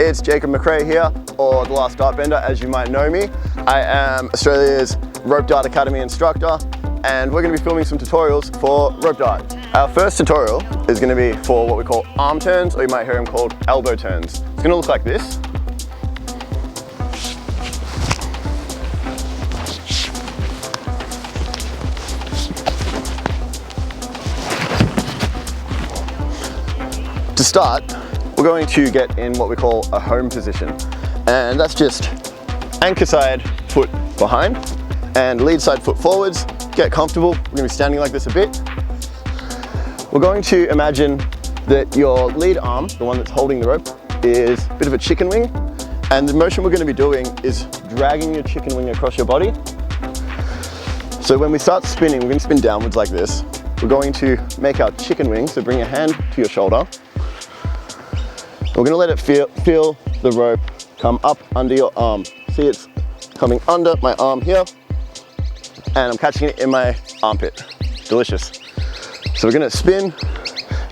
It's Jacob McCrae here, or The Last Dart Bender as you might know me. I am Australia's Rope Dart Academy instructor, and we're going to be filming some tutorials for rope dart. Our first tutorial is going to be for what we call arm turns, or you might hear them called elbow turns. It's going to look like this. To start, we're going to get in what we call a home position, and that's just anchor side foot behind and lead side foot forwards. Get comfortable. We're going to be standing like this a bit. We're going to imagine that your lead arm, the one that's holding the rope, is a bit of a chicken wing, and the motion we're going to be doing is dragging your chicken wing across your body. So when we start spinning, we're going to spin downwards like this. We're going to make our chicken wing, so bring your hand to your shoulder. We're going to let it feel the rope come up under your arm. See, it's coming under my arm here, and I'm catching it in my armpit. Delicious. So we're going to spin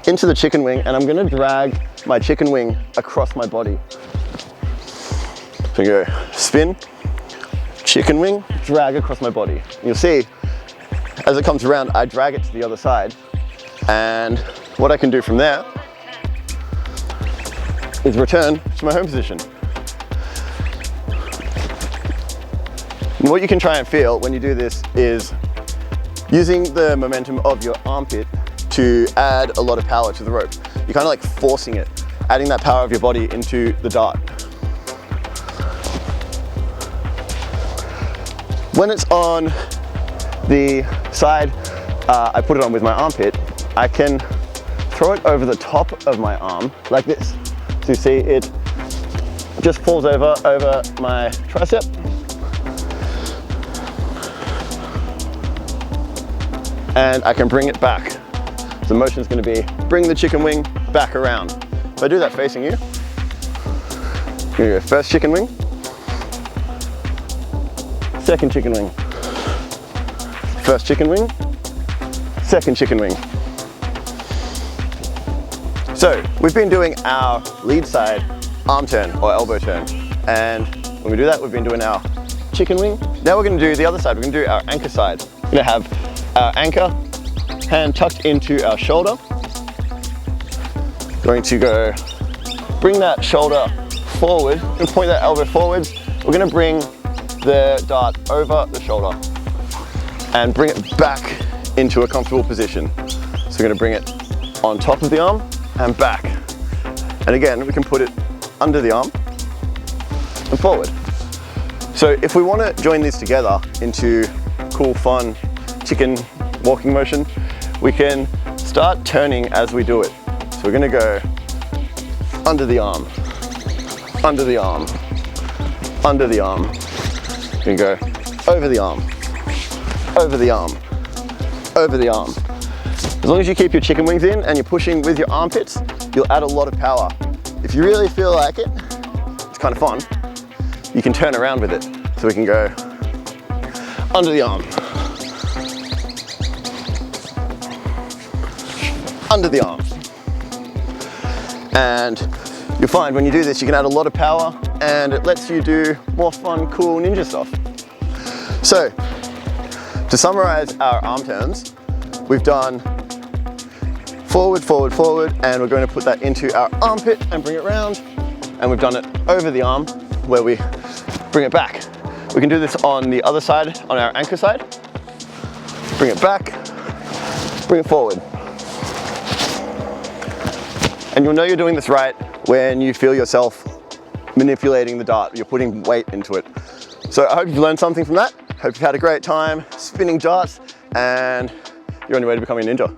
into the chicken wing, and I'm going to drag my chicken wing across my body. So we go spin, chicken wing, drag across my body. And you'll see, as it comes around, I drag it to the other side, and what I can do from there is return to my home position. And what you can try and feel when you do this is using the momentum of your armpit to add a lot of power to the rope. You're kind of like forcing it, adding that power of your body into the dart. When it's on the side I put it on with my armpit, I can throw it over the top of my arm like this. So you see it just falls over my tricep. And I can bring it back. So the motion is going to be bring the chicken wing back around. If I do that facing you, I'm going to go first chicken wing, second chicken wing, first chicken wing, second chicken wing. So we've been doing our lead side arm turn or elbow turn, and when we do that, we've been doing our chicken wing. Now we're going to do the other side. We're going to do our anchor side. We're going to have our anchor, hand tucked into our shoulder. Going to go bring that shoulder forward and point that elbow forwards. We're going to bring the dart over the shoulder and bring it back into a comfortable position. So we're going to bring it on top of the arm and back. And again, we can put it under the arm and forward. So if we want to join these together into cool, fun chicken walking motion, we can start turning as we do it. So we're going to go under the arm, under the arm, under the arm. We're going to go over the arm, over the arm, over the arm. As long as you keep your chicken wings in and you're pushing with your armpits, you'll add a lot of power. If you really feel like it, it's kind of fun, you can turn around with it. So we can go under the arm, under the arm. And you'll find when you do this, you can add a lot of power, and it lets you do more fun, cool ninja stuff. So, to summarize our arm turns, we've done forward, forward, forward, and we're going to put that into our armpit and bring it round. And we've done it over the arm where we bring it back. We can do this on the other side, on our anchor side. Bring it back, bring it forward. And you'll know you're doing this right when you feel yourself manipulating the dart. You're putting weight into it. So I hope you've learned something from that. Hope you've had a great time spinning darts, and you're on your way to becoming a ninja.